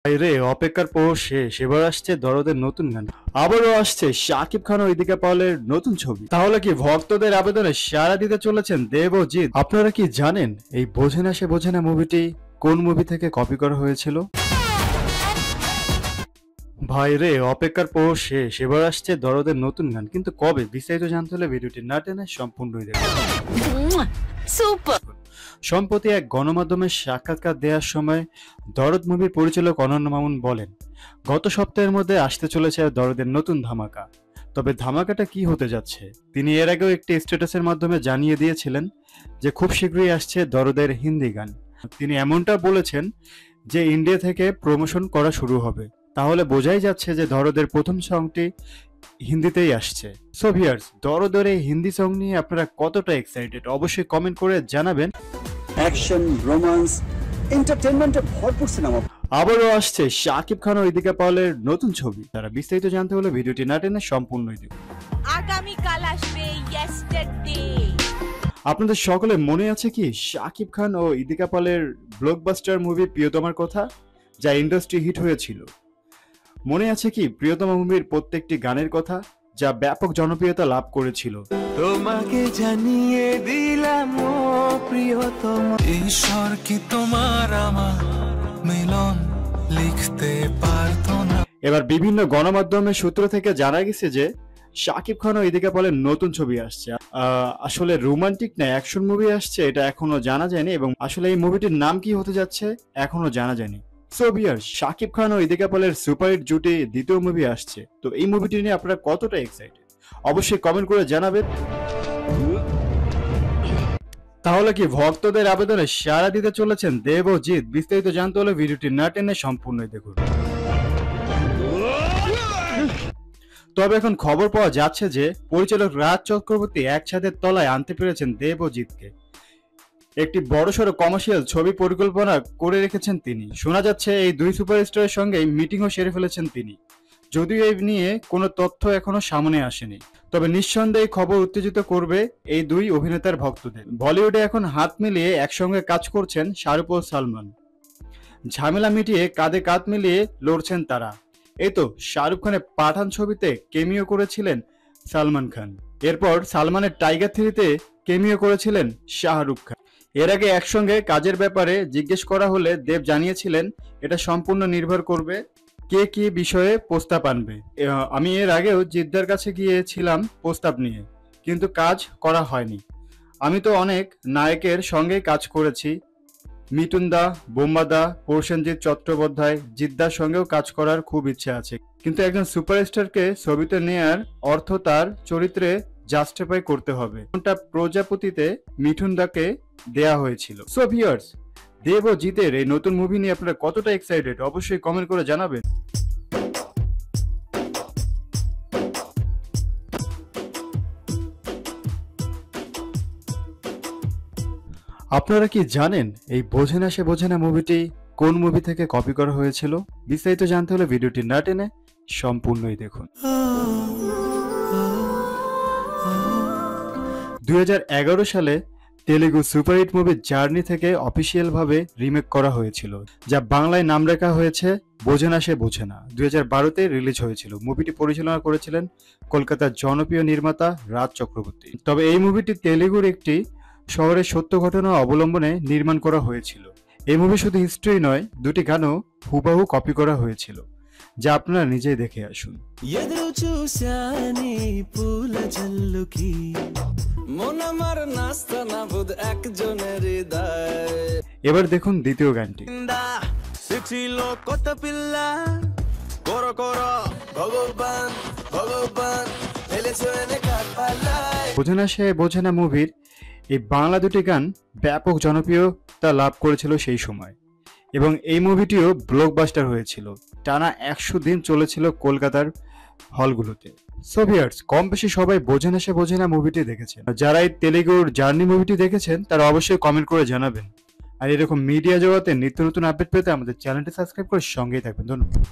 রে অপেক্ষার পর শেষ, এবার আসছে দরদের নতুন গান, আবারও আসছে শাকিব খান ও ইদিকা পালের নতুন ছবি। তাহলে কি ভক্তদের আবেদনে সাড়া দিতে চলেছেন দেব ও জিৎ? আপনারা কি জানেন এই বোঝে না সে বোঝে না মুভিটি কোন মুভি থেকে কপি করা হয়েছিল? ভাই রে অপেক্ষার পর শেষ, এবার আসছে দরদের নতুন গান, কিন্তু কবে বিস্তারিত জানতে হলে ভিডিওটি না টেনে সম্পূর্ণই দেখুন। সুপার। সম্প্রতি এক গণমাধ্যমের সাক্ষাৎকার দেওয়ার সময় দরদ মুভির পরিচালক অনন্য মামুন বলেন, গত সপ্তাহের মধ্যে আসতে চলেছে দরদের নতুন ধামাকা। তবে ধামাকাটা কি হতে যাচ্ছে তিনি এর আগেও একটি স্ট্যাটাসের মাধ্যমে জানিয়ে দিয়েছিলেন যে খুব শীঘ্রই আসছে দরদের হিন্দি গান। তিনি এমনটা বলেছেন যে ইন্ডিয়া থেকে প্রমোশন করা শুরু হবে। তাহলে বোঝাই যাচ্ছে যে দরদের প্রথম সংটি হিন্দিতেই আসছে। সো ভিউয়ার্স, দরদের এই হিন্দি সং নিয়ে আপনারা কতটা এক্সাইটেড অবশ্যই কমেন্ট করে জানাবেন। অ্যাকশন, রোমান্স, এন্টারটেইনমেন্টে ভরপুর সিনেমা। আবারও আসছে শাকিব খান ও ইদিকা পালের নতুন ছবি। তারা বিস্তারিত জানতে হলে ভিডিওটি না টেনে সম্পূর্ণই দেখুন। আগামী কাল আসবে ইয়েস্টারডে। আপনাদের সকলে মনে আছে কি শাকিব খান ও ইদিকা পালের ব্লকবাস্টার মুভি প্রিয়তমার কথা, যা ইন্ডাস্ট্রি হিট হয়েছিল? মনে আছে কি প্রিয়তমা মুভির প্রত্যেকটি গানের কথা, যা ব্যাপক জনপ্রিয়তা লাভ করেছিল? তোমাকে জানিয়ে দিলাম ও প্রিয়তমা, ঈশ্বর কি তোমার আমার মিলন লিখতে পারতো না। এবার বিভিন্ন গণমাধ্যমের সূত্র থেকে জানা গেছে যে শাকিব খান ও ইদিকা পালের নতুন ছবি আসছে। আসলে রোমান্টিক না অ্যাকশন মুভি আসছে এটা এখনো জানা যায়নি, এবং আসলে এই মুভিটির নাম কি হতে যাচ্ছে এখনো জানা যায়নি। সো ভিউয়ার্স, শাকিব খান ও ইদিকা পালের সুপারহিট জুটি দ্বিতীয় মুভি আসছে। তো এই মুভিটি নিয়ে আপনারা কতটা এক্সাইটেড অবশ্যই কমেন্ট করে জানাবেন। তাহলে কি ভক্তদের আবেদনে সাড়া দিতে চলেছেন দেব ও জিৎ? বিস্তারিত জানতে হলে ভিডিওটি না টেনে সম্পূর্ণই দেখুন। তবে এখন খবর পাওয়া যাচ্ছে যে পরিচালক রাজ চক্রবর্তী এক ছাদের তলায় আনতে পেরেছেন দেব ও জিৎকে। একটি বড়সড় কমার্শিয়াল ছবি পরিকল্পনা করে রেখেছেন তিনি। শোনা যাচ্ছে এই দুই সুপারস্টারের সঙ্গে মিটিংও সেরে ফেলেছেন তিনি, যদিও এই নিয়ে কোনো তথ্য এখনো সামনে আসেনি। তবে নিঃসন্দেহে খবর উত্তেজিত করবে এই দুই অভিনেতার ভক্তদের। বলিউডে এখন হাত মিলিয়ে একসঙ্গে কাজ করছেন শাহরুখ ও সালমান। ঝামেলা মিটিয়ে কাঁধে কাঁধ মিলিয়ে লড়ছেন তারা। এই তো শাহরুখ খানের পাঠান ছবিতে কেমিও করেছিলেন সালমান খান, এরপর সালমানের টাইগার 3-তে কেমিও করেছিলেন শাহরুখ খান। এর আগে একসঙ্গে কাজের ব্যাপারে জিজ্ঞেস করা হলে দেব জানিয়েছিলেন এটা সম্পূর্ণ নির্ভর করবে কে কি বিষয়ে প্রস্তাব আনবে। আমি এর আগেও জিদ্দার কাছে গিয়েছিলাম প্রস্তাব নিয়ে, কিন্তু কাজ করা হয়নি। আমি তো অনেক নায়কের সঙ্গেই কাজ করেছি, মিঠুন দা, বোম্বা দা, প্রসেনজিৎ চট্টোপাধ্যায়, জিদ্দার সঙ্গেও কাজ করার খুব ইচ্ছে আছে, কিন্তু একজন সুপারস্টারকে ছবিতে নেয়ার অর্থ তার চরিত্রে জাস্টিফাই করতে হবে। কোনটা প্রজাপতিতে মিঠুন দাকে দেয়া হয়েছিল। সো ভিউয়ার্স, দেব ও জিতের এই নতুন মুভি নিয়ে আপনারা কতটা এক্সাইটেড অবশ্যই কমেন্ট করে জানাবেন। আপনারা কি জানেন এই বোঝে না সে বোঝে না মুভিটি কোন মুভি থেকে কপি করা হয়েছিল? বিস্তারিত জানতে হলে ভিডিওটি না টেনে সম্পূর্ণই দেখুন। 2011 সালে তেলেগু সুপারহিট মুভি জার্নি থেকে অফিসিয়াল ভাবে রিমেক করা হয়েছিল, যা বাংলায় নাম রাখা হয়েছে বোঝে না সে বোঝে না। 2012-তে রিলিজ হয়েছিল। মুভিটি পরিচালনা করেছিলেন কলকাতার জনপ্রিয় নির্মাতা রাজ চক্রবর্তী। তবে এই মুভিটি তেলেগুর একটি শহরের সত্য ঘটনা অবলম্বনে নির্মাণ করা হয়েছিল। এই মুভি শুধু হিস্ট্রি নয়, দুটি গানও হুবহু কপি করা হয়েছিল, যা আপনারা নিজেই দেখে আসুন। ఎదురు చూశాని పూల జల్లుకి মনামার নাস্তা না বুধ একজনের হৃদয়। এবার দেখুন দ্বিতীয় গানটি। ছিল কত পিল্লা কর কর ভগবান ভগবান ফেলেছেন কাপালায়। বোঝে না সে বোঝে না মুভির এই বাংলা দুটি গান ব্যাপক জনপ্রিয়তা লাভ করেছিল সেই সময়, এবং এই মুভিটিও ব্লকবাস্টার হয়েছিল। টানা 100 দিন চলেছিল কলকাতার হলগুলোতে। সো ভিউয়ার্স, কম বেশি সবাই বোঝে না সে বোঝে না মুভিটি দেখেছেন। যারা এই তেলেগুর জার্নি মুভিটি দেখেছেন তারা অবশ্যই কমেন্ট করে জানাবেন। আর এরকম মিডিয়া জগতে নিত্য নতুন আপডেট পেতে আমাদের চ্যানেলটি সাবস্ক্রাইব করে সঙ্গেই থাকবেন। ধন্যবাদ।